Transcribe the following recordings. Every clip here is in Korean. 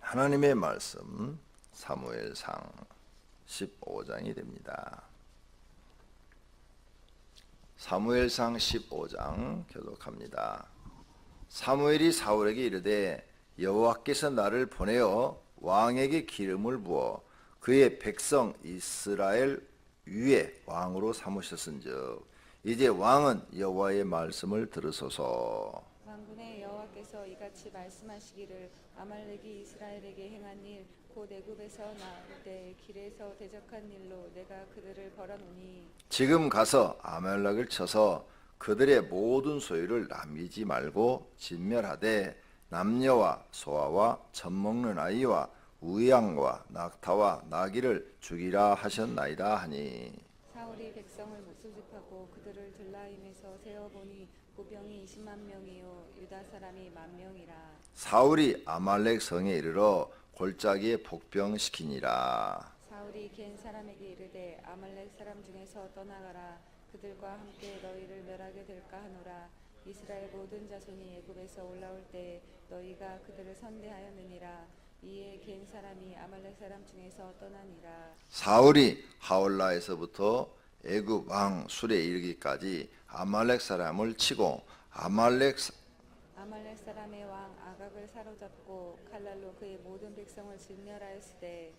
하나님의 말씀 사무엘상 15장이 됩니다. 사무엘상 15장 교독합니다. 사무엘이 사울에게 이르되 여호와께서 나를 보내어 왕에게 기름을 부어 그의 백성 이스라엘 위에 왕으로 삼으셨은즉 이제 왕은 여호와의 말씀을 들으소서. 만군의 여호와께서 이같이 말씀하시기를 아말렉이 이스라엘에게 행한 일 곧 애굽에서 나올 때 길에서 대적한 일로 내가 그들을 벌하노니 지금 가서 아말렉을 쳐서 그들의 모든 소유를 남기지 말고 진멸하되 남녀와 소아와 젖먹는 아이와 우양과 낙타와 나귀를 죽이라 하셨나이다 하니 사울이 백성을 모수집하고 그들을 들라임에서 세어보니 보병이 20만 명이요 유다 사람이 10,000명이라. 사울이 아말렉 성에 이르러 골짜기에 복병시키니라. 사울이 겐 사람에게 이르되 아말렉 사람 중에서 떠나가라. 그들과 함께 너희를 멸하게 될까 하노라. 이스라엘 모든 자손이 애굽에서 올라올 때 너희가 그들을 선대하였느니라. 이에 겐 사람이 아말렉 사람 중에서 떠나니라. 사울이 하올라에서부터 애굽 왕 술에 이르기까지 아말렉 사람을 치고 아말렉 사람의 왕 아각을 사로잡고 칼날로 그의 모든 백성을 진멸하였으되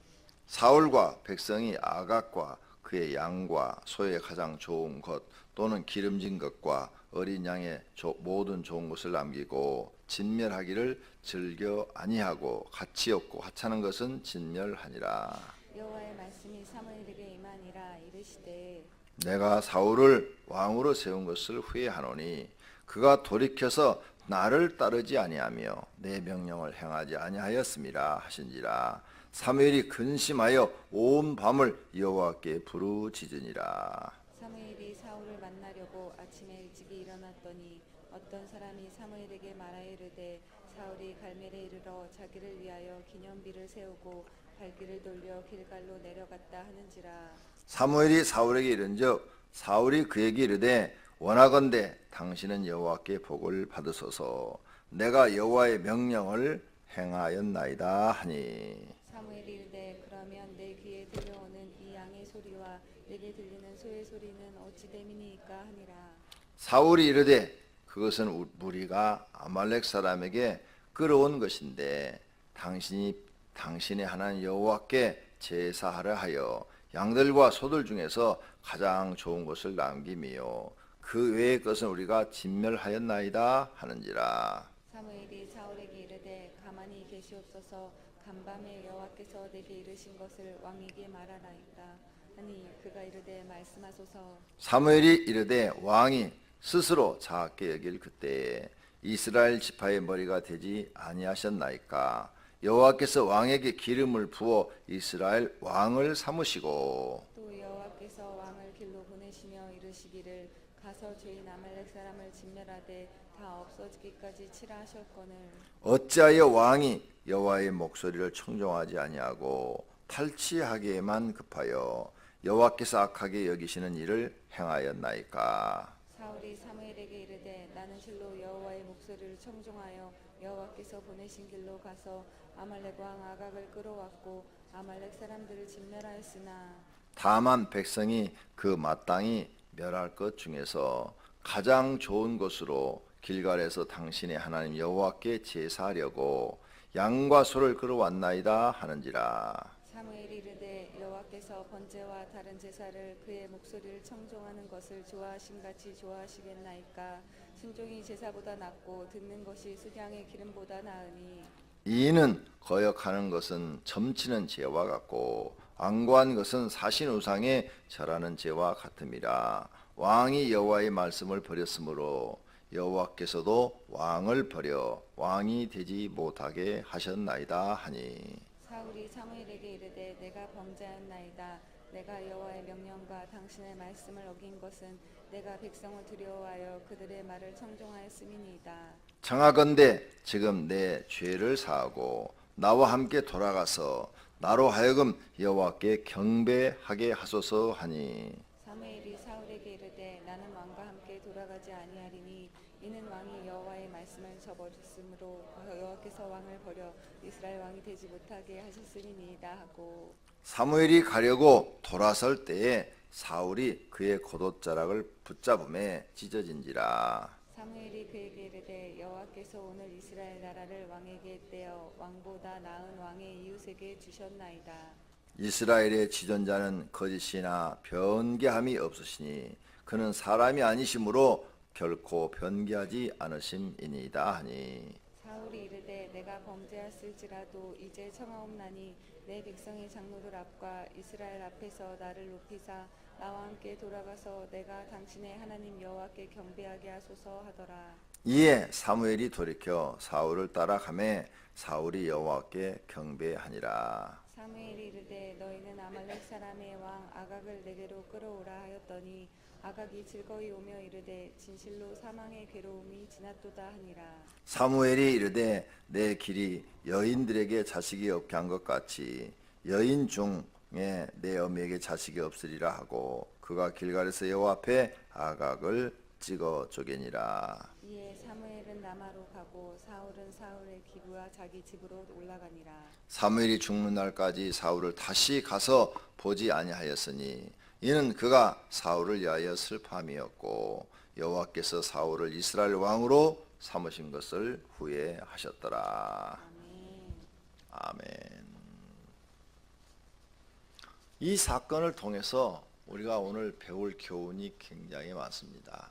사울과 백성이 아각과 그의 양과 소의 가장 좋은 것 또는 기름진 것과 어린 양의 모든 좋은 것을 남기고 진멸하기를 즐겨 아니하고 가치 없고 하찮은 것은 진멸하니라. 여호와의 말씀이 사무엘에게 임하니라. 이르시되 내가 사울을 왕으로 세운 것을 후회하노니 그가 돌이켜서 나를 따르지 아니하며 내 명령을 행하지 아니하였음이라 하신지라. 사무엘이 근심하여 온 밤을 여호와께 부르짖으니라. 사무엘이 사울을 만나려고 아침에 일찍이 일어났더니 어떤 사람이 사무엘에게 말하여 이르되 사울이 갈멜에 이르러 자기를 위하여 기념비를 세우고 발길을 돌려 길갈로 내려갔다 하는지라. 사무엘이 사울에게 이른즉 사울이 그에게 이르되 원하건대 당신은 여호와께 복을 받으소서. 내가 여호와의 명령을 행하였나이다 하니 사무엘이 이르되 그러면 내 귀에 들려오는 이 양의 소리와 내게 들리는 소의 소리는 어찌 됨이니까 하니라. 사울이 이르되 그것은 무리가 아말렉 사람에게 끌어온 것인데 당신이 당신의 하나님 여호와께 제사하려 하여 양들과 소들 중에서 가장 좋은 것을 남기며 그 외의 것은 우리가 진멸하였나이다 하는지라. 사무엘이 사울에게 이르되 가만히 계시옵소서. 간밤에 여호와께서 내게 이르신 것을 왕에게 말하라이다 하니 그가 이르되 말씀하소서. 사무엘이 이르되 왕이 스스로 작게 여길 그때에 이스라엘 지파의 머리가 되지 아니하셨나이까. 여호와께서 왕에게 기름을 부어 이스라엘 왕을 삼으시고 또 여호와께서 왕을 길로 보내시며 이르시기를 가서 죄인 아말렉 사람을 진멸하되 다 없어지기까지 치라 하셨거늘 어찌하여 왕이 여호와의 목소리를 청종하지 아니하고 탈취하기에만 급하여 여호와께서 악하게 여기시는 일을 행하였나이까. 사울이 사무엘에게 이르되 나는 실로 여호와의 목소리를 청종하여 여호와께서 보내신 길로 가서 아말렉 왕 아각을 끌어왔고 아말렉 사람들을 진멸하였으나 다만 백성이 그 마땅히 멸할 것 중에서 가장 좋은 것으로 길갈에서 당신의 하나님 여호와께 제사하려고 양과 소를 끌어왔나이다 하는지라. 사무엘이 이르되 여호와께서 번제와 다른 제사를 그의 목소리를 청종하는 것을 좋아하심같이 좋아하시겠나이까. 순종이 제사보다 낫고 듣는 것이 수량의 기름보다 나으니 이는 거역하는 것은 점치는 죄와 같고 완고한 것은 사신 우상에 절하는 죄와 같음이라. 왕이 여호와의 말씀을 버렸으므로 여호와께서도 왕을 버려 왕이 되지 못하게 하셨나이다 하니 사울이 사무엘에게 이르되 내가 범죄하였나이다. 내가 여호와의 명령과 당신의 말씀을 어긴 것은 내가 백성을 두려워하여 그들의 말을 청종하였음이니이다. 청하건대 지금 내 죄를 사하고 나와 함께 돌아가서 나로 하여금 여호와께 경배하게 하소서 하니 사무엘이 사울에게 이르되 나는 왕과 함께 돌아가지 아니하리니 이는 왕이 여호와의 말씀을 저버렸으니 없음으로 여호와께서 왕을 버려 이스라엘 왕이 되지 못하게 하셨음이니이다 하고 사무엘이 가려고 돌아설 때에 사울이 그의 겉옷자락을 붙잡음에 찢어진지라. 사무엘이 그에게 이르되 여호와께서 오늘 이스라엘 나라를 왕에게 떼어 왕보다 나은 왕의 이웃에게 주셨나이다. 이스라엘의 지존자는 거짓이나 변개함이 없으시니 그는 사람이 아니심으로 결코 변개하지 않으심이니이다 하니. 사울이 이르되 내가 범죄하였을지라도 이제 청하옵나니 내 백성의 장로들 앞과 이스라엘 앞에서 나를 높이사 나와 함께 돌아가서 내가 당신의 하나님 여호와께 경배하게 하소서 하더라. 이에 사무엘이 돌이켜 사울을 따라가매 사울이 여호와께 경배하니라. 사무엘이 이르되 너희는 아말렉 사람의 왕 아각을 내게로 끌어오라 하였더니 아각이 즐거이 오며 이르되 진실로 사망의 괴로움이 지났도다 하니라. 사무엘이 이르되 내 길이 여인들에게 자식이 없게 한 것 같이 여인 중에 내 어미에게 자식이 없으리라 하고 그가 길갈에서 여호와 앞에 아각을 찍어 쪼개니라. 이에 사무엘은 라마로 가고 사울은 사울의 기부와 자기 집으로 올라가니라. 사무엘이 죽는 날까지 사울을 다시 가서 보지 아니하였으니 이는 그가 사울을 위하여 슬픔이었고 여호와께서 사울을 이스라엘 왕으로 삼으신 것을 후회하셨더라. 아멘. 이 사건을 통해서 우리가 오늘 배울 교훈이 굉장히 많습니다.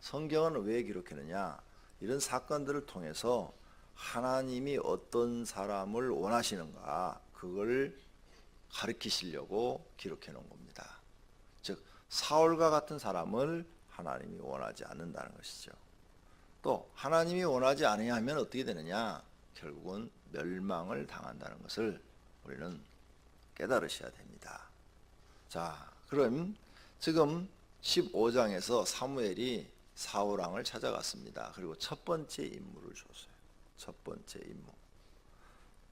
성경은 왜 기록했느냐? 이런 사건들을 통해서 하나님이 어떤 사람을 원하시는가 그걸 가르치시려고 기록해 놓은 겁니다. 즉 사울과 같은 사람을 하나님이 원하지 않는다는 것이죠. 또 하나님이 원하지 않으면 어떻게 되느냐? 결국은 멸망을 당한다는 것을 우리는 깨달으셔야 됩니다. 자, 그럼 지금 15장에서 사무엘이 사울 왕을 찾아갔습니다. 그리고 첫 번째 임무를 줬어요. 첫 번째 임무.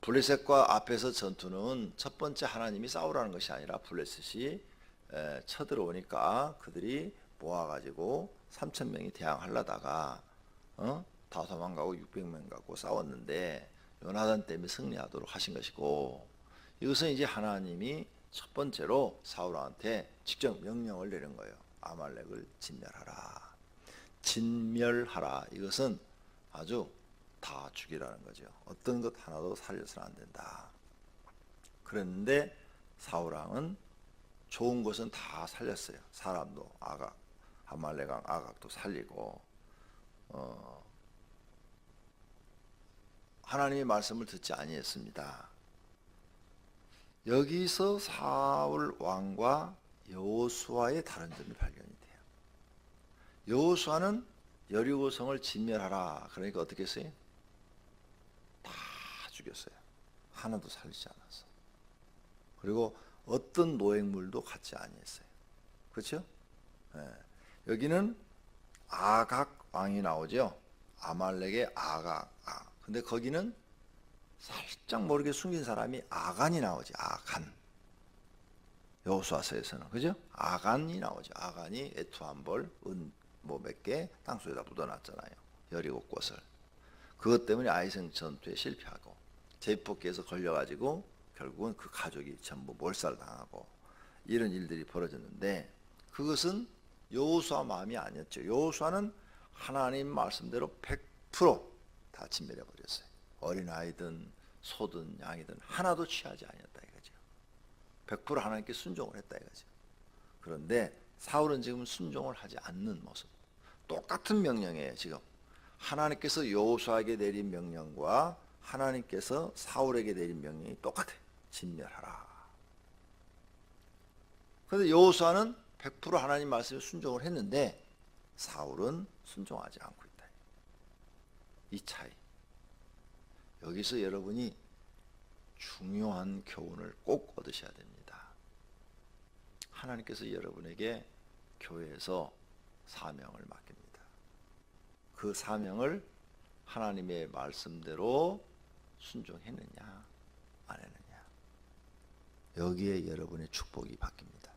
블레셋과 앞에서 전투는 첫 번째 하나님이 싸우라는 것이 아니라 블레셋이 쳐들어오니까 그들이 모아가지고 3,000명이 대항하려다가 다 도망가고 600명 갖고 싸웠는데 요나단 때문에 승리하도록 하신 것이고, 이것은 이제 하나님이 첫 번째로 사울한테 직접 명령을 내린 거예요. 아말렉을 진멸하라. 진멸하라. 이것은 아주 다 죽이라는 거죠. 어떤 것 하나도 살려서는 안 된다. 그랬는데 사울 왕은 좋은 것은 다 살렸어요. 사람도 아각, 아말렉 왕 아각도 살리고 하나님의 말씀을 듣지 아니했습니다. 여기서 사울 왕과 여호수아의 다른 점이 발견이 돼요. 여호수아는 여리고성을 진멸하라. 그러니까 어떻게 했어요? 다 죽였어요. 하나도 살리지 않았어. 그리고 어떤 노획물도 갖지 아니했어요. 그렇죠? 네. 여기는 아각 왕이 나오죠. 아말렉의 아각. 근데 거기는 살짝 모르게 숨긴 사람이 아간이 나오지. 아간. 여호수아서에서는 그죠? 아간이 나오죠. 아간이 애투 한 벌, 은 뭐 몇 개 땅속에다 묻어놨잖아요. 17곳을. 그것 때문에 아이성 전투에 실패하고 제비뽑기에서 걸려가지고 결국은 그 가족이 전부 몰살당하고 이런 일들이 벌어졌는데, 그것은 여호수아 마음이 아니었죠. 여호수아는 하나님 말씀대로 100% 진멸해 버렸어요. 어린아이든 소든 양이든 하나도 취하지 아니었다 이거죠. 100% 하나님께 순종을 했다 이거죠. 그런데 사울은 지금 순종을 하지 않는 모습. 똑같은 명령이에요. 지금 하나님께서 여호수아에게 내린 명령과 하나님께서 사울에게 내린 명령이 똑같아요. 진멸하라. 그런데 여호수아는 100% 하나님 말씀에 순종을 했는데 사울은 순종하지 않고 있다. 이 차이. 여기서 여러분이 중요한 교훈을 꼭 얻으셔야 됩니다. 하나님께서 여러분에게 교회에서 사명을 맡깁니다. 그 사명을 하나님의 말씀대로 순종했느냐 안 했느냐, 여기에 여러분의 축복이 바뀝니다.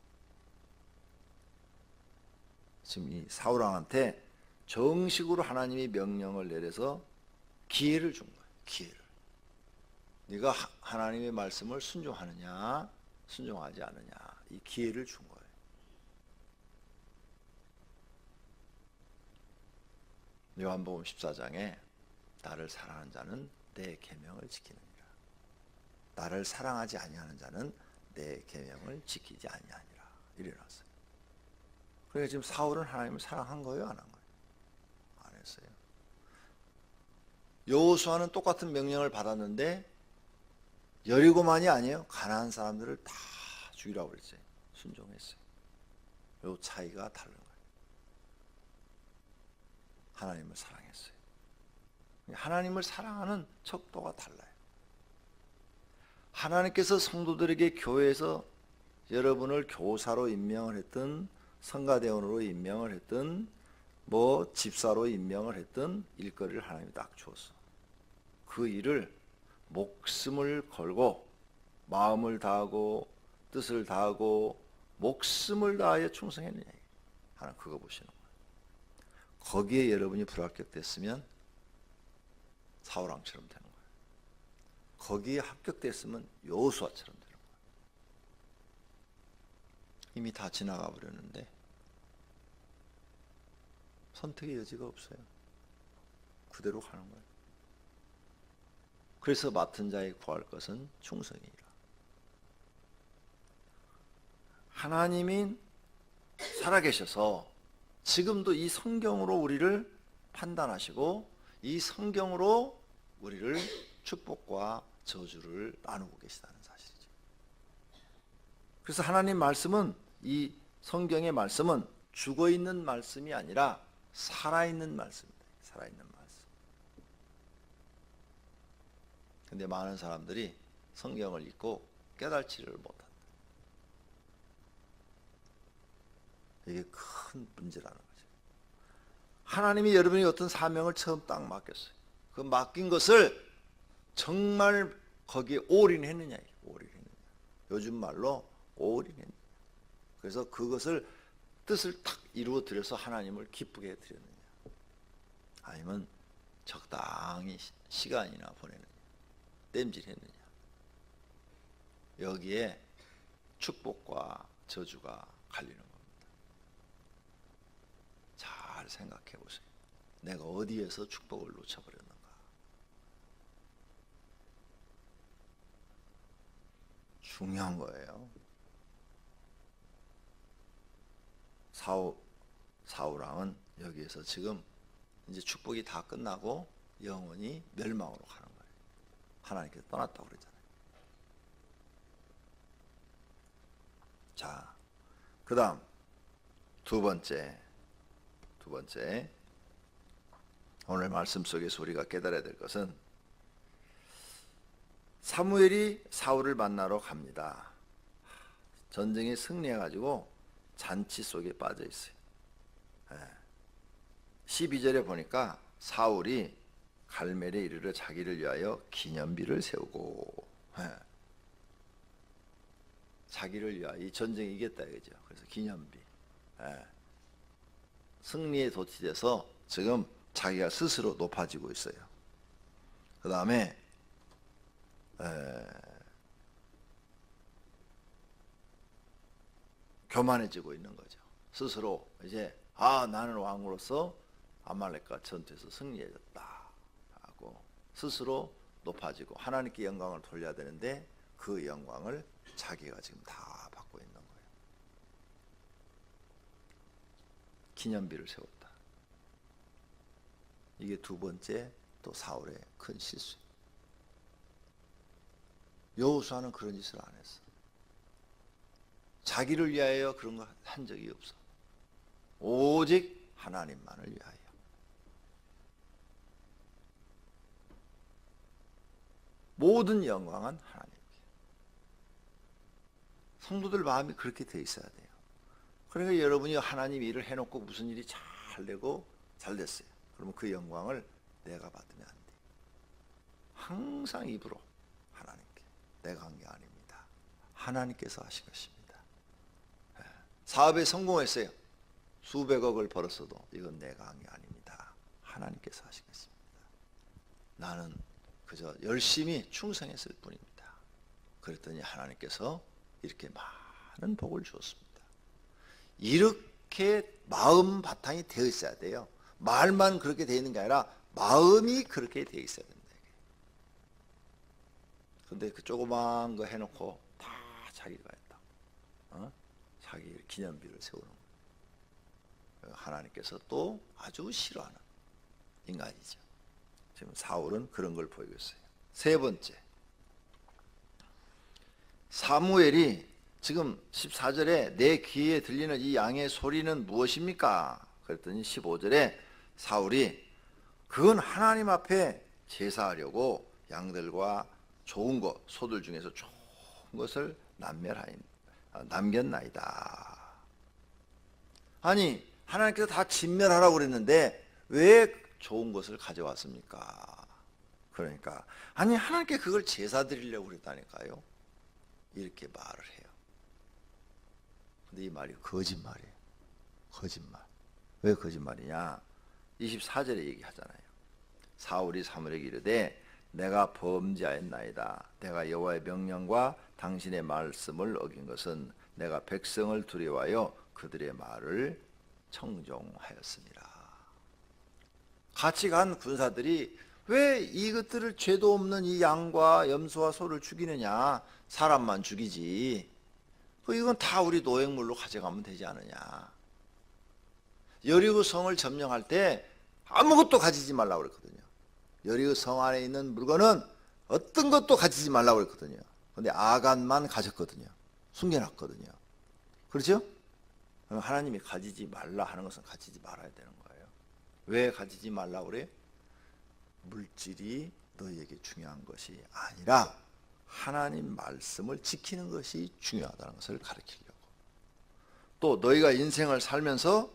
지금 이 사울 왕한테 정식으로 하나님이 명령을 내려서 기회를 준 거예요. 기회를. 네가 하나님의 말씀을 순종하느냐 순종하지 않느냐 이 기회를 준 거예요. 요한복음 14장에 나를 사랑하는 자는 내 계명을 지키느니라. 나를 사랑하지 아니하는 자는 내 계명을 지키지 아니하니라. 이래 놨어요. 그러니까 지금 사울은 하나님을 사랑한 거예요, 안 한 거예요? 안 했어요. 여호수아는 똑같은 명령을 받았는데 여리고만이 아니에요. 가나안 사람들을 다 죽이라고 그랬어요. 순종했어요. 요 차이가 다른 거예요. 하나님을 사랑했어요. 하나님을 사랑하는 척도가 달라요. 하나님께서 성도들에게 교회에서 여러분을 교사로 임명을 했든 성가대원으로 임명을 했든 뭐 집사로 임명을 했든 일거리를 하나님이 딱 주었어. 그 일을 목숨을 걸고 마음을 다하고 뜻을 다하고 목숨을 다하여 충성했느냐. 하나님 그거 보시는 거예요. 거기에 여러분이 불합격됐으면 사울왕처럼 되는 거예요. 거기에 합격됐으면 여호수아처럼 되는 거예요. 이미 다 지나가 버렸는데 선택의 여지가 없어요. 그대로 가는 거예요. 그래서 맡은 자에 구할 것은 충성이라. 하나님이 살아계셔서 지금도 이 성경으로 우리를 판단하시고 이 성경으로 우리를 축복과 저주를 나누고 계시다는 사실이죠. 그래서 하나님 말씀은 이 성경의 말씀은 죽어있는 말씀이 아니라 살아있는 말씀입니다. 살아있는 말씀. 근데 많은 사람들이 성경을 읽고 깨달지를 못한다. 이게 큰 문제라는 거죠. 하나님이 여러분이 어떤 사명을 처음 딱 맡겼어요. 그 맡긴 것을 정말 거기에 올인했느냐. 올인했느냐. 요즘 말로 올인했느냐. 그래서 그것을 뜻을 딱 이루어 드려서 하나님을 기쁘게 드렸느냐. 아니면 적당히 시간이나 보내느냐. 땜질했느냐. 여기에 축복과 저주가 갈리는 겁니다. 잘 생각해 보세요. 내가 어디에서 축복을 놓쳐버렸는가. 중요한 거예요. 사울왕은 여기에서 지금 이제 축복이 다 끝나고 영원히 멸망으로 가는 거예요. 하나님께서 떠났다고 그러잖아요. 자, 그 다음 두 번째 오늘 말씀 속에서 우리가 깨달아야 될 것은 사무엘이 사울을 만나러 갑니다. 전쟁에 승리해가지고 잔치 속에 빠져 있어요. 12절에 보니까 사울이 갈멜에 이르러 자기를 위하여 기념비를 세우고 자기를 위하여 이 전쟁에 이겼다 이거죠. 그래서 기념비. 승리에 도취돼서 지금 자기가 스스로 높아지고 있어요. 그 다음에 교만해지고 있는 거죠. 스스로 이제 나는 왕으로서 아말렉과 전투에서 승리해졌다 하고 스스로 높아지고 하나님께 영광을 돌려야 되는데 그 영광을 자기가 지금 다 받고 있는 거예요. 기념비를 세웠다. 이게 두 번째 또 사울의 큰 실수. 여호수아는 그런 짓을 안 했어. 자기를 위하여 그런 거 한 적이 없어. 오직 하나님만을 위하여. 모든 영광은 하나님께. 성도들 마음이 그렇게 돼 있어야 돼요. 그러니까 여러분이 하나님 일을 해놓고 무슨 일이 잘 되고 잘 됐어요. 그러면 그 영광을 내가 받으면 안 돼. 항상 입으로 하나님께. 내가 한 게 아닙니다. 하나님께서 하신 것입니다. 사업에 성공했어요. 수백억을 벌었어도 이건 내가 한 게 아닙니다. 하나님께서 하신 것입니다. 나는 그저 열심히 충성했을 뿐입니다. 그랬더니 하나님께서 이렇게 많은 복을 주었습니다. 이렇게 마음 바탕이 되어 있어야 돼요. 말만 그렇게 되어 있는 게 아니라 마음이 그렇게 되어 있어야 된다. 근데 그 조그마한 거 해놓고 다 자기가 했다. 자기 기념비를 세우는 거예요. 하나님께서 또 아주 싫어하는 인간이죠. 지금 사울은 그런 걸 보이고 있어요. 세 번째, 사무엘이 지금 14절에 내 귀에 들리는 이 양의 소리는 무엇입니까? 그랬더니 15절에 사울이 그건 하나님 앞에 제사하려고 양들과 좋은 것, 소들 중에서 좋은 것을 남겼나이다. 아니, 하나님께서 다 진멸하라고 그랬는데 왜 좋은 것을 가져왔습니까? 그러니까 아니, 하나님께 그걸 제사 드리려고 그랬다니까요. 이렇게 말을 해요. 근데 이 말이 거짓말이에요. 거짓말. 왜 거짓말이냐? 24절에 얘기하잖아요. 사울이 사무엘에게 이르되 내가 범죄하였나이다. 내가 여호와의 명령과 당신의 말씀을 어긴 것은 내가 백성을 두려워하여 그들의 말을 청종하였습니다. 같이 간 군사들이 왜 이것들을 죄도 없는 이 양과 염소와 소를 죽이느냐? 사람만 죽이지. 이건 다 우리 노획물로 가져가면 되지 않느냐? 여리고 성을 점령할 때 아무것도 가지지 말라고 그랬거든요. 여리고 성 안에 있는 물건은 어떤 것도 가지지 말라고 그랬거든요. 그런데 아간만 가졌거든요. 숨겨놨거든요. 그렇죠? 그럼 하나님이 가지지 말라 하는 것은 가지지 말아야 되는 거예요. 왜 가지지 말라고 그래? 물질이 너희에게 중요한 것이 아니라 하나님 말씀을 지키는 것이 중요하다는 것을 가르치려고. 또 너희가 인생을 살면서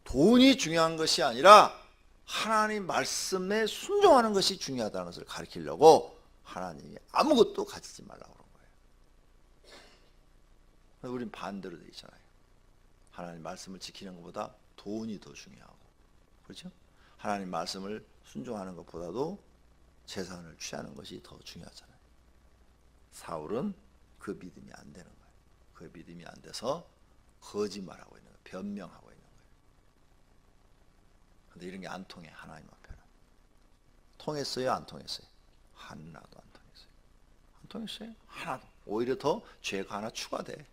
돈이 중요한 것이 아니라 하나님 말씀에 순종하는 것이 중요하다는 것을 가르치려고 하나님이 아무것도 가지지 말라고 그런 거예요. 우린 반대로 되어 있잖아요. 하나님 말씀을 지키는 것보다 돈이 더 중요하고, 그렇죠? 하나님 말씀을 순종하는 것보다도 재산을 취하는 것이 더 중요하잖아요. 사울은 그 믿음이 안 되는 거예요. 그 믿음이 안 돼서 거짓말하고 있는 거예요. 변명하고 있는 거예요. 근데 이런 게 안 통해. 하나님 앞에는 통했어요? 안 통했어요? 하나도 안 통했어요. 안 통했어요? 하나도. 오히려 더 죄가 하나 추가돼.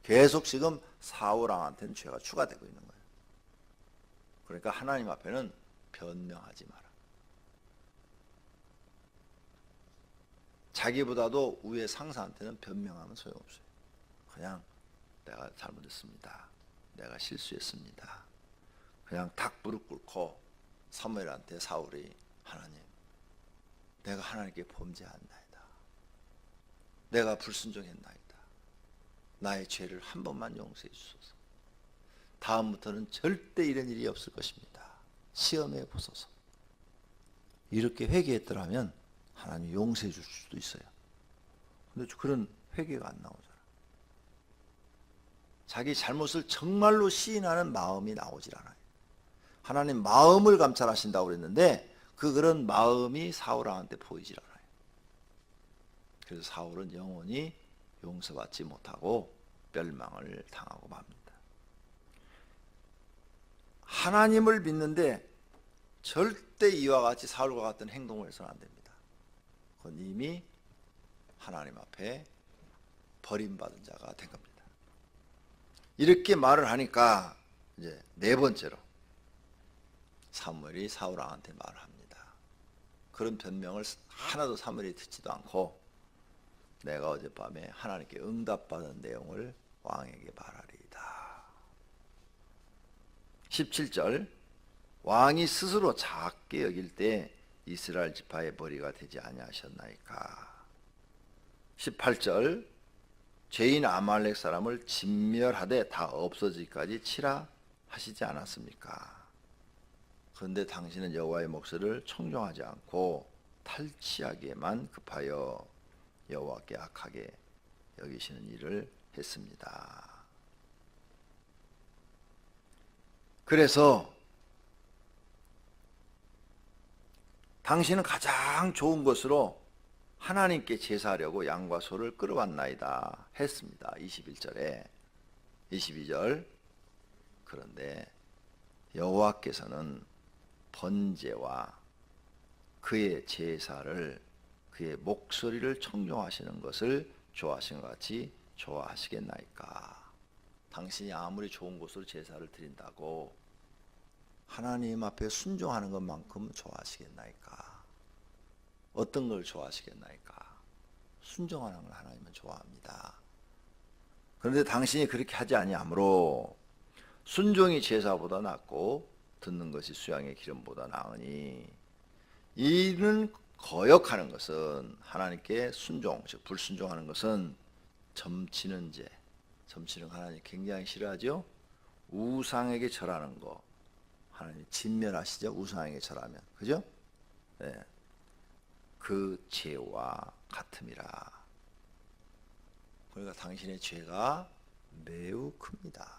계속 지금 사울 왕한테는 죄가 추가되고 있는 거예요. 그러니까 하나님 앞에는 변명하지 마라. 자기보다도 위에 상사한테는 변명하면 소용없어요. 그냥 내가 잘못했습니다. 내가 실수했습니다. 그냥 딱 무릎 꿇고 사무엘한테 사울이 하나님, 내가 하나님께 범죄한나이다. 내가 불순종했나이다. 나의 죄를 한 번만 용서해 주소서. 다음부터는 절대 이런 일이 없을 것입니다. 시험해 보소서. 이렇게 회개했더라면 하나님이 용서해 줄 수도 있어요. 근데 그런 회개가 안 나오잖아. 자기 잘못을 정말로 시인하는 마음이 나오질 않아요. 하나님 마음을 감찰하신다고 그랬는데 그런 마음이 사울 왕한테 보이질 않아요. 그래서 사울은 영원히 용서받지 못하고 멸망을 당하고 맙니다. 하나님을 믿는데 절대 이와 같이 사울과 같은 행동을 해서는 안 됩니다. 그건 이미 하나님 앞에 버림받은 자가 된 겁니다. 이렇게 말을 하니까 이제 네 번째로 사무엘이 사울 왕한테 말을 합니다. 그런 변명을 하나도 사무엘이 듣지도 않고 내가 어젯밤에 하나님께 응답받은 내용을 왕에게 말하리이다. 17절 왕이 스스로 작게 여길 때 이스라엘 지파의 머리가 되지 아니하셨나이까. 18절 죄인 아말렉 사람을 진멸하되 다 없어지기까지 치라 하시지 않았습니까? 그런데 당신은 여호와의 목소리를 청종하지 않고 탈취하기에만 급하여 여호와께 악하게 여기시는 일을 했습니다. 그래서 당신은 가장 좋은 것으로 하나님께 제사하려고 양과 소를 끌어왔나이다 했습니다. 21절에 22절 그런데 여호와께서는 번제와 그의 제사를 그의 목소리를 청종하시는 것을 좋아하시는 것 같이 좋아하시겠나이까. 당신이 아무리 좋은 것으로 제사를 드린다고 하나님 앞에 순종하는 것만큼 좋아하시겠나이까. 어떤 걸 좋아하시겠나이까. 순종하는 걸 하나님은 좋아합니다. 그런데 당신이 그렇게 하지 아니하므로 순종이 제사보다 낫고 듣는 것이 수양의 기름보다 나으니 이는 거역하는 것은 하나님께 순종, 즉 불순종하는 것은 점치는 죄, 점치는 거 하나님 굉장히 싫어하죠. 우상에게 절하는 거 하나님 진멸하시죠. 우상에게 절하면, 그죠? 네. 그 죄와 같음이라. 그러니까 당신의 죄가 매우 큽니다.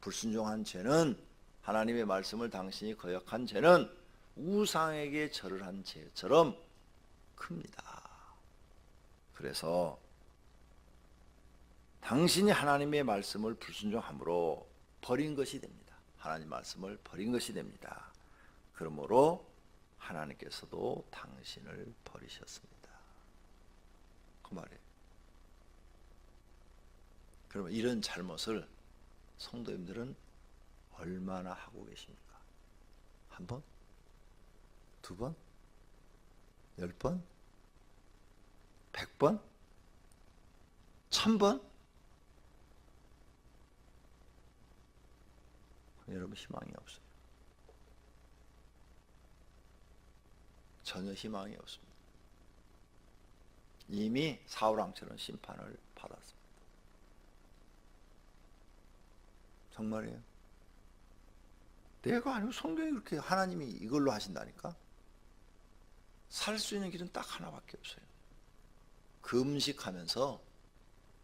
불순종한 죄는, 하나님의 말씀을 당신이 거역한 죄는 우상에게 절을 한 죄처럼 큽니다. 그래서 당신이 하나님의 말씀을 불순종함으로 버린 것이 됩니다. 하나님 말씀을 버린 것이 됩니다. 그러므로 하나님께서도 당신을 버리셨습니다. 그 말이에요. 그러면 이런 잘못을 성도님들은 얼마나 하고 계십니까? 한 번? 두 번? 10번? 100번? 1000번? 여러분 희망이 없어요. 전혀 희망이 없습니다. 이미 사울왕처럼 심판을 받았습니다. 정말이에요. 내가 아니고 성경이 그렇게 하나님이 이걸로 하신다니까. 살 수 있는 길은 딱 하나밖에 없어요. 금식하면서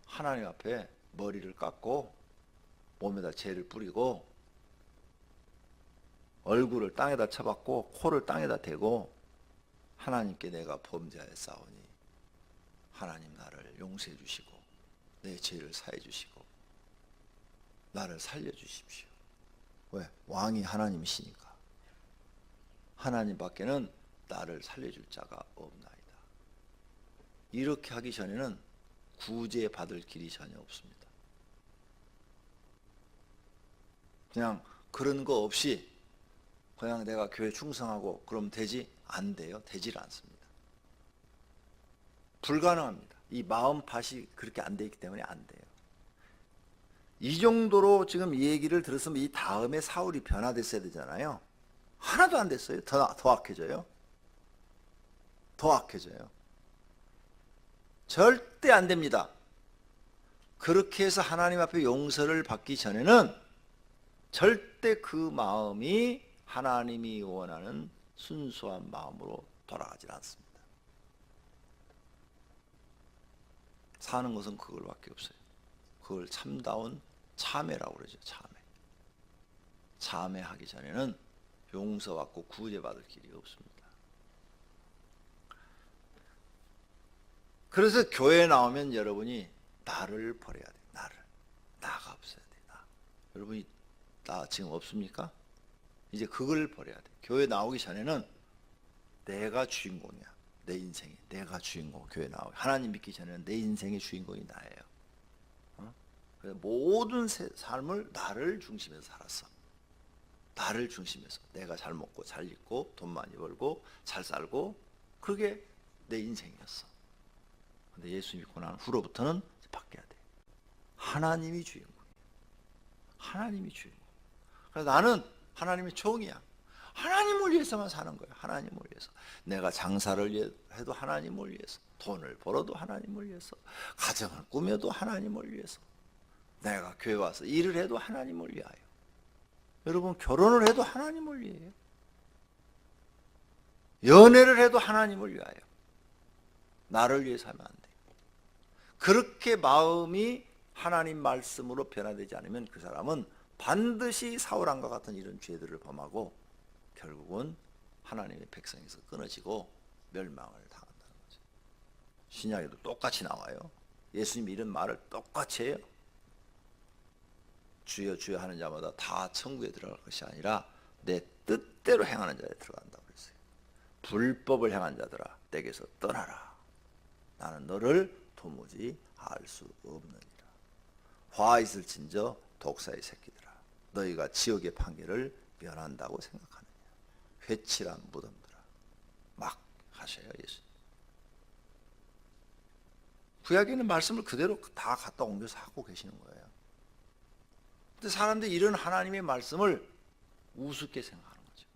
하나님 앞에 머리를 깎고 몸에다 재를 뿌리고 얼굴을 땅에다 쳐박고 코를 땅에다 대고 하나님께 내가 범죄하였사오니 하나님 나를 용서해 주시고 내 죄를 사해 주시고 나를 살려 주십시오. 왜? 왕이 하나님이시니까. 하나님밖에는 나를 살려줄 자가 없나이다. 이렇게 하기 전에는 구제 받을 길이 전혀 없습니다. 그냥 그런 거 없이 그냥 내가 교회 충성하고 그럼 되지? 안 돼요. 되질 않습니다. 불가능합니다. 이 마음밭이 그렇게 안 돼 있기 때문에 안 돼요. 이 정도로 지금 이 얘기를 들었으면 이 다음에 사울이 변화됐어야 되잖아요. 하나도 안 됐어요. 더 악해져요. 더 악해져요. 절대 안 됩니다. 그렇게 해서 하나님 앞에 용서를 받기 전에는 절대 그 마음이 하나님이 원하는 순수한 마음으로 돌아가질 않습니다. 사는 것은 그걸밖에 없어요. 그걸 참다운 참회라고 그러죠. 참회하기 전에는 용서받고 구제받을 길이 없습니다. 그래서 교회에 나오면 여러분이 나를 버려야 돼. 나가 없어야 돼. 여러분이 나 지금 없습니까? 이제 그걸 버려야 돼. 교회 나오기 전에는 내가 주인공이야. 내 인생에 내가 주인공. 교회 나오기 하나님 믿기 전에는 내 인생의 주인공이 나예요. 그래서 모든 삶을 나를 중심에서 살았어. 나를 중심에서 내가 잘 먹고 잘 입고 돈 많이 벌고 잘 살고 그게 내 인생이었어. 근데 예수 믿고 난 후로부터는 바뀌어야 돼. 하나님이 주인공이야. 하나님이 주인공. 그래서 나는 하나님의 종이야. 하나님을 위해서만 사는 거야. 하나님을 위해서. 내가 장사를 해도 하나님을 위해서. 돈을 벌어도 하나님을 위해서. 가정을 꾸며도 하나님을 위해서. 내가 교회 와서 일을 해도 하나님을 위하여. 여러분 결혼을 해도 하나님을 위해요. 연애를 해도 하나님을 위하여. 나를 위해서 하면 안 돼요. 그렇게 마음이 하나님 말씀으로 변화되지 않으면 그 사람은 반드시 사울왕과 같은 이런 죄들을 범하고 결국은 하나님의 백성에서 끊어지고 멸망을 당한다는 거죠. 신약에도 똑같이 나와요. 예수님이 이런 말을 똑같이 해요. 주여 주여 하는 자마다 다 천국에 들어갈 것이 아니라 내 뜻대로 행하는 자에 들어간다고 그랬어요. 불법을 행한 자들아 내게서 떠나라. 나는 너를 도무지 알 수 없느니라. 화 있을진저 독사의 새끼들아 너희가 지옥의 판결을 면한다고 생각하느냐. 회칠한 무덤들아 막 하셔요 예수님. 구약에 있는 말씀을 그대로 다 갖다 옮겨서 하고 계시는 거예요. 근데 사람들이 이런 하나님의 말씀을 우습게 생각하는 거죠.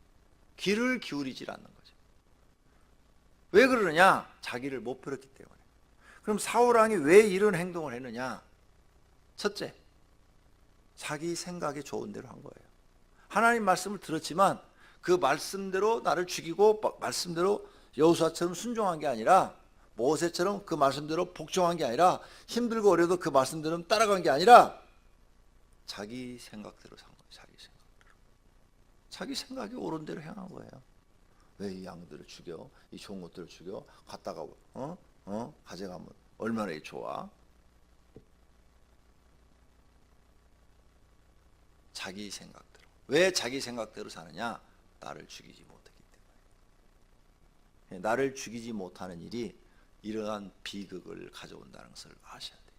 귀를 기울이질 않는 거죠. 왜 그러느냐? 자기를 못 버렸기 때문에. 그럼 사울왕이 왜 이런 행동을 했느냐? 첫째, 자기 생각에 좋은 대로 한 거예요. 하나님 말씀을 들었지만 그 말씀대로 나를 죽이고 말씀대로 여호수아처럼 순종한 게 아니라 모세처럼 그 말씀대로 복종한 게 아니라 힘들고 어려도 그 말씀대로 따라간 게 아니라 자기 생각대로 산 거예요. 자기 생각대로. 자기 생각이 옳은 대로 행한 거예요. 왜 이 양들을 죽여? 이 좋은 것들을 죽여? 갔다가 가져가면 얼마나 좋아? 자기 생각대로. 왜 자기 생각대로 사느냐? 나를 죽이지 못했기 때문에. 나를 죽이지 못하는 일이 이러한 비극을 가져온다는 것을 아셔야 돼요.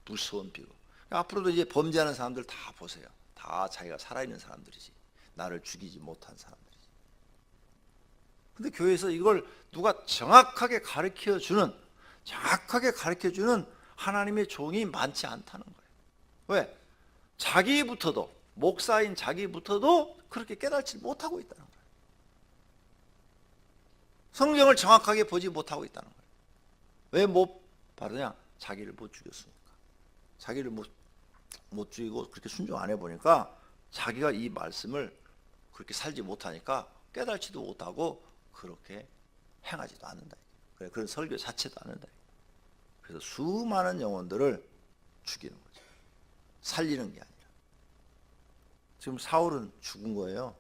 무서운 비극. 앞으로도 이제 범죄하는 사람들 다 보세요. 다 자기가 살아있는 사람들이지. 나를 죽이지 못한 사람들이지. 근데 교회에서 이걸 누가 정확하게 가르쳐주는 하나님의 종이 많지 않다는 거예요. 왜? 자기부터도, 목사인 자기부터도 그렇게 깨닫지 못하고 있다는 거예요. 성경을 정확하게 보지 못하고 있다는 거예요. 왜 못 바르냐? 자기를 못 죽였으니까. 자기를 못 죽이고 그렇게 순종 안 해보니까 자기가 이 말씀을 그렇게 살지 못하니까 깨닫지도 못하고 그렇게 행하지도 않는다. 그런 설교 자체도 않는다. 그래서 수많은 영혼들을 죽이는 거죠. 살리는 게 아니라. 지금 사울은 죽은 거예요.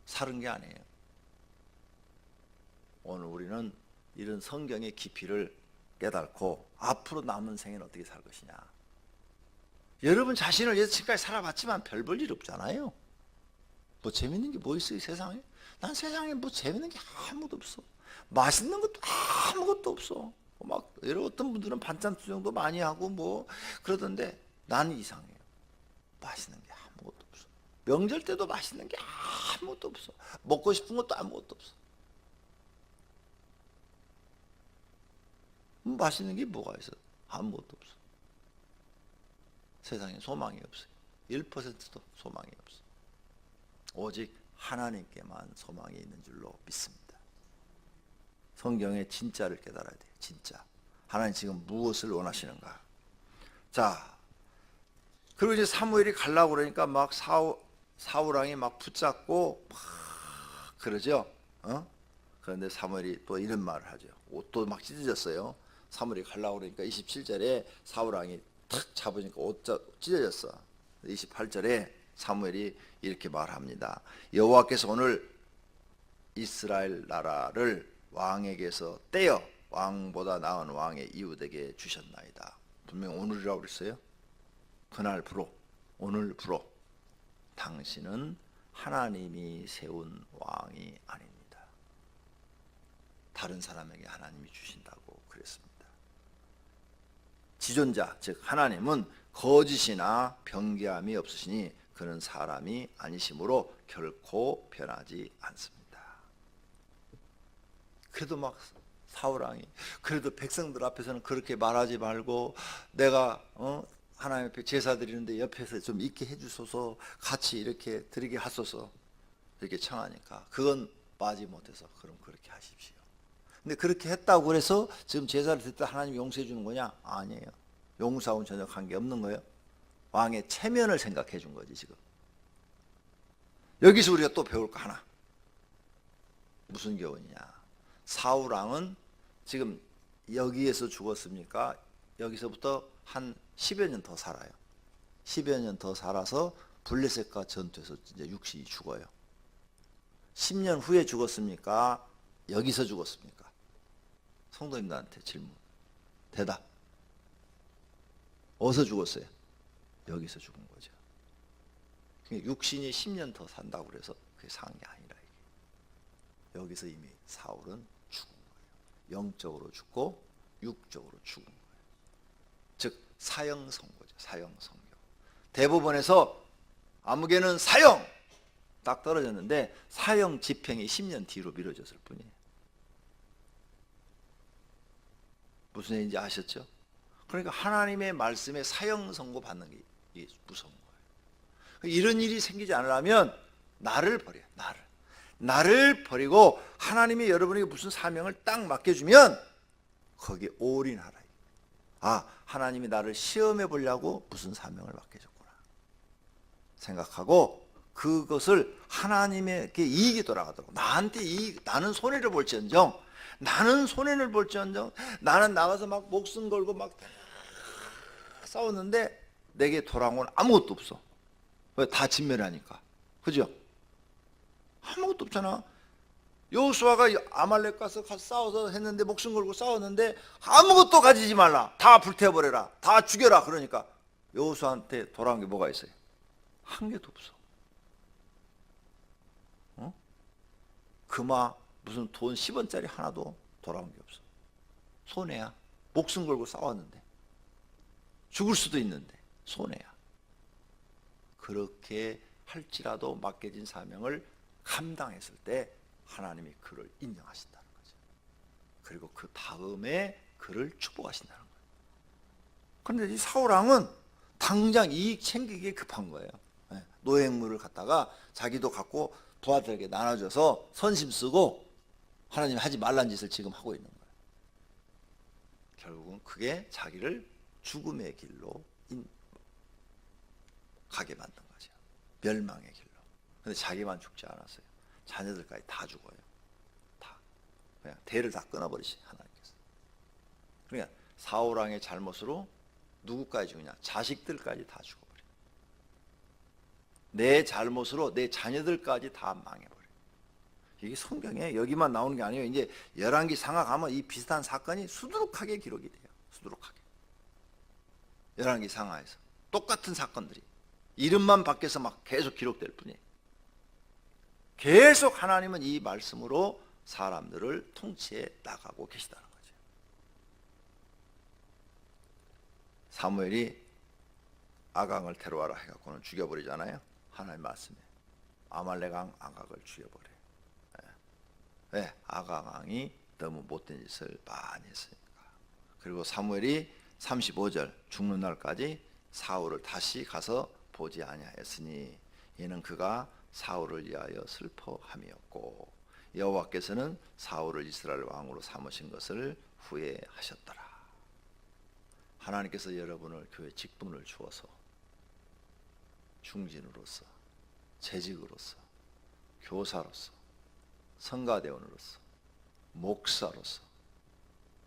살은 게 아니에요. 오늘 우리는 이런 성경의 깊이를 깨닫고 앞으로 남은 생에는 어떻게 살 것이냐. 여러분 자신을 위해서 지금까지 살아봤지만 별 볼 일 없잖아요. 뭐 재밌는 게 뭐 있어요 세상에? 난 세상에 뭐 재밌는 게 아무것도 없어. 맛있는 것도 아무것도 없어. 막 어떤 분들은 반찬 투정도 많이 하고 뭐 그러던데 나는 이상해요. 맛있는 게 아무것도 없어. 명절 때도 맛있는 게 아무것도 없어. 먹고 싶은 것도 아무것도 없어. 맛있는 게 뭐가 있어? 아무것도 없어. 세상에 소망이 없어요. 1%도 소망이 없어. 오직 하나님께만 소망이 있는 줄로 믿습니다. 성경의 진짜를 깨달아야 돼요. 진짜. 하나님 지금 무엇을 원하시는가? 자, 그리고 이제 사무엘이 가려고 그러니까 막 사울왕이 막 붙잡고 막 그러죠. 그런데 사무엘이 또 이런 말을 하죠. 옷도 막 찢어졌어요. 사무엘이 가려고 그러니까 27절에 사울왕이 탁 잡으니까 옷 찢어졌어. 28절에 사무엘이 이렇게 말합니다. 여호와께서 오늘 이스라엘 나라를 왕에게서 떼어 왕보다 나은 왕의 이웃에게 주셨나이다. 분명 오늘이라고 그랬어요. 그날부로 오늘부로 당신은 하나님이 세운 왕이 아닙니다. 다른 사람에게 하나님이 주신다고 그랬습니다. 지존자 즉 하나님은 거짓이나 변개함이 없으시니 그는 사람이 아니심으로 결코 변하지 않습니다. 그래도 막 사울왕이 그래도 백성들 앞에서는 그렇게 말하지 말고 내가 하나님 앞에 제사 드리는데 옆에서 좀 있게 해주소서 같이 이렇게 드리게 하소서 이렇게 청하니까 그건 빠지 못해서 그럼 그렇게 하십시오. 근데 그렇게 했다고 그래서 지금 제사를 드릴 때 하나님이 용서해 주는 거냐? 아니에요. 용서하고는 전혀 관계없는 거예요. 왕의 체면을 생각해 준 거지 지금. 여기서 우리가 또 배울 거 하나. 무슨 교훈이냐? 사울왕은 지금 여기에서 죽었습니까? 여기서부터 한 10여 년 더 살아요. 10여 년 더 살아서 블레셋과 전투에서 이제 육신이 죽어요. 10년 후에 죽었습니까? 여기서 죽었습니까? 성도님들한테 질문. 대답. 어디서 죽었어요? 여기서 죽은 거죠. 그러니까 육신이 10년 더 산다고 그래서 그게 산 게 아니라 이게. 여기서 이미 사울은 죽은 거예요. 영적으로 죽고 육적으로 죽은 거예요. 즉 사형 선고죠. 사형 선고. 대법원에서 아무개는 사형 딱 떨어졌는데 사형 집행이 10년 뒤로 미뤄졌을 뿐이에요. 무슨 얘기인지 아셨죠? 그러니까 하나님의 말씀에 사형 선고 받는 게 이게 무서운 거예요. 이런 일이 생기지 않으려면 나를 버려요. 나를 버리고 하나님이 여러분에게 무슨 사명을 딱 맡겨주면 거기에 올인하라. 아, 하나님이 나를 시험해 보려고 무슨 사명을 맡겨줬구나 생각하고 그것을 하나님에게 이익이 돌아가도록 나한테 나는 손해를 볼지언정 나는 나가서 막 목숨 걸고 막 싸웠는데 내게 돌아온 건 아무것도 없어. 왜? 다 진멸하니까. 그죠? 아무것도 없잖아. 여호수아가 아말렉 가서 싸워서 했는데 목숨 걸고 싸웠는데 아무것도 가지지 말라. 다 불태워버려라. 다 죽여라. 그러니까 여호수아한테 돌아온 게 뭐가 있어요? 한 개도 없어. 금화 무슨 돈 10원짜리 하나도 돌아온 게 없어. 손해야. 목숨 걸고 싸웠는데 죽을 수도 있는데 손해야. 그렇게 할지라도 맡겨진 사명을 감당했을 때 하나님이 그를 인정하신다는 거죠. 그리고 그 다음에 그를 축복하신다는 거예요. 그런데 이 사울왕은 당장 이익 챙기기에 급한 거예요. 노획물을 갖다가 자기도 갖고 부하들에게 나눠줘서 선심 쓰고 하나님 하지 말란 짓을 지금 하고 있는 거예요. 결국은 그게 자기를 죽음의 길로 가게 만든 거죠. 멸망의 길로. 근데 자기만 죽지 않았어요. 자녀들까지 다 죽어요. 다. 그냥 대를 다 끊어버리시 하나님께서. 그러니까 사울왕의 잘못으로 누구까지 죽느냐? 자식들까지 다 죽어버려요. 내 잘못으로 내 자녀들까지 다 망해버려요. 이게 성경에 여기만 나오는 게 아니에요. 이제 열왕기 상하 가면 이 비슷한 사건이 수두룩하게 기록이 돼요. 수두룩하게. 열왕기 상하에서 똑같은 사건들이 이름만 바뀌어서 막 계속 기록될 뿐이에요. 계속 하나님은 이 말씀으로 사람들을 통치해 나가고 계시다는 거죠. 사무엘이 아강을 데려와라 해갖고는 죽여버리잖아요. 하나님 말씀에 아말렉 왕 아각을 죽여버려요. 왜? 아각 왕이 너무 못된 짓을 많이 했으니까. 그리고 사무엘이 35절 죽는 날까지 사울을 다시 가서 보지 아니하였으니 이는 그가 사울을 위하여 슬퍼함이었고 여호와께서는 사울을 이스라엘 왕으로 삼으신 것을 후회하셨더라. 하나님께서 여러분을 교회 직분을 주어서 중진으로서 재직으로서 교사로서 성가대원으로서 목사로서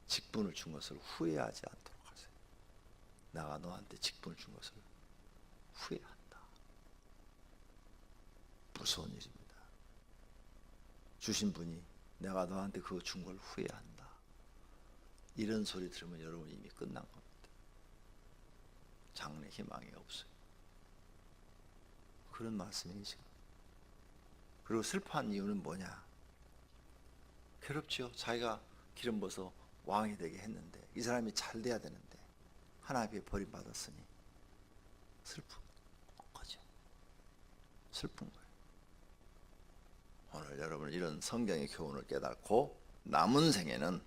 직분을 준 것을 후회하지 않도록 하세요. 내가 너한테 직분을 준 것을 후회한다. 무서운 일입니다. 주신 분이 내가 너한테 그거 준 걸 후회한다. 이런 소리 들으면 여러분 이미 끝난 겁니다. 장래 희망이 없어요. 그런 말씀이죠. 그리고 슬퍼한 이유는 뭐냐? 괴롭죠. 자기가 기름 부어서 왕이 되게 했는데 이 사람이 잘 돼야 되는데 하나님께 버림받았으니 슬픈 거죠. 슬픈 거예요. 오늘 여러분 이런 성경의 교훈을 깨닫고 남은 생에는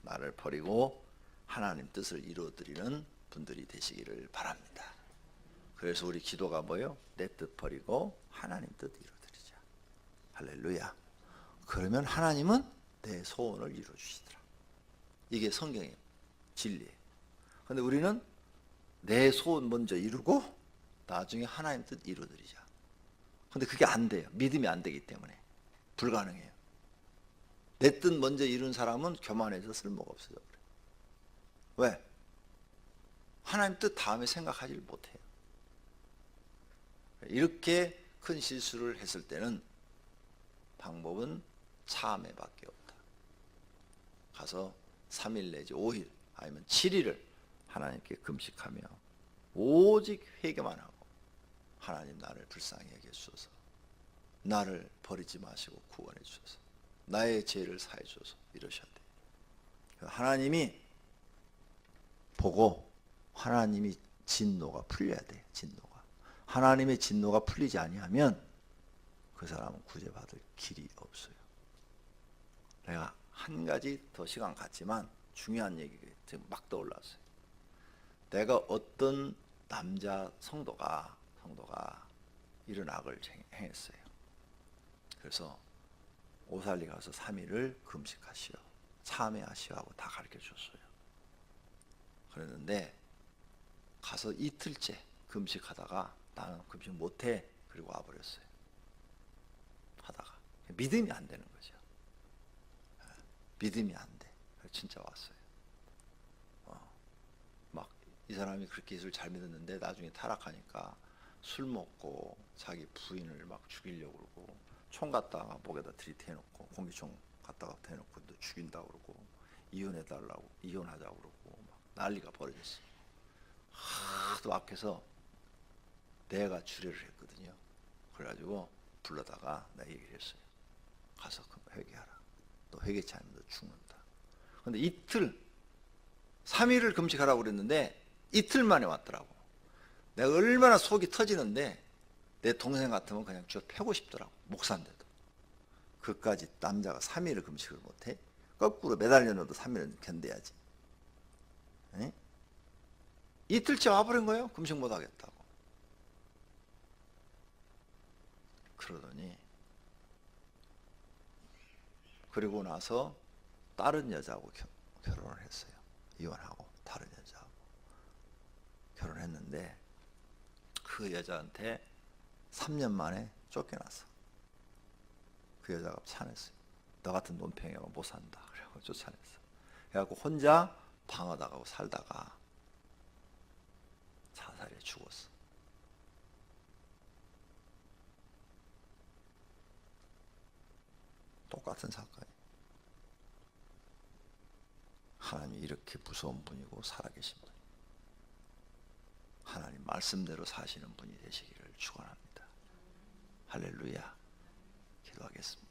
나를 버리고 하나님 뜻을 이루어드리는 분들이 되시기를 바랍니다. 그래서 우리 기도가 뭐예요? 내 뜻 버리고 하나님 뜻 이루어드리자. 할렐루야. 그러면 하나님은 내 소원을 이루어주시더라. 이게 성경의 진리예요. 그런데 우리는 내 소원 먼저 이루고 나중에 하나님 뜻 이루어드리자. 그런데 그게 안 돼요. 믿음이 안 되기 때문에 불가능해요. 내 뜻 먼저 이룬 사람은 교만해서 쓸모가 없어져 그래요. 왜? 하나님 뜻 다음에 생각하지를 못해요. 이렇게 큰 실수를 했을 때는 방법은 참회밖에 없다. 가서 3일 내지 5일 아니면 7일을 하나님께 금식하며 오직 회개만 하고 하나님 나를 불쌍히 여겨주소서, 나를 버리지 마시고 구원해 주소서, 나의 죄를 사해 주소서 이러셔야 돼요. 하나님이 보고 하나님이 진노가 풀려야 돼요. 진노가. 하나님의 진노가 풀리지 아니하면 그 사람은 구제받을 길이 없어요. 내가 한 가지 더 시간 갖지만 중요한 얘기가 지금 막 떠올랐어요. 내가 어떤 남자 성도가 이런 악을 행했어요. 그래서 오살리 가서 3일을 금식하시오, 참회하시오 하고 다 가르쳐 줬어요. 그랬는데 가서 이틀째 금식하다가 나는 금식 못해 그리고 와버렸어요. 하다가 믿음이 안 되는 거죠. 믿음이 안 돼. 진짜 왔어요. 막 이 사람이 그렇게 예수를 잘 믿었는데 나중에 타락하니까 술 먹고 자기 부인을 막 죽이려고 그러고 총 갖다가 목에다 들이대놓고 공기총 갖다가 대놓고 너 죽인다고 그러고 이혼해달라고 이혼하자고 그러고 막 난리가 벌어졌어요. 하도 악해서 내가 주례를 했거든요. 그래가지고 불러다가 내가 얘기를 했어요. 가서 회개하라. 너 회개치 않으면 너 죽는다. 근데 이틀 3일을 금식하라고 그랬는데 이틀 만에 왔더라고. 내가 얼마나 속이 터지는데 내 동생 같으면 그냥 쥐어 패고 싶더라고. 목사인데도. 그까지 남자가 3일을 금식을 못해? 거꾸로 매달려 넣어도 3일은 견뎌야지. 에? 이틀째 와버린 거예요. 금식 못하겠다고. 그러더니 그리고 나서 다른 여자하고 결혼을 했어요. 이혼하고 다른 여자하고 결혼했는데 그 여자한테 3년 만에 쫓겨났어. 그 여자가 차냈어요. 너 같은 논팽이하고 못 산다. 그래갖고 쫓아냈어. 그래갖고 혼자 방어당하고 살다가 자살해 죽었어. 똑같은 사건이. 하나님이 이렇게 무서운 분이고 살아계신 분. 하나님 말씀대로 사시는 분이 되시기를 축원합니다. 할렐루야. 기도하겠습니다.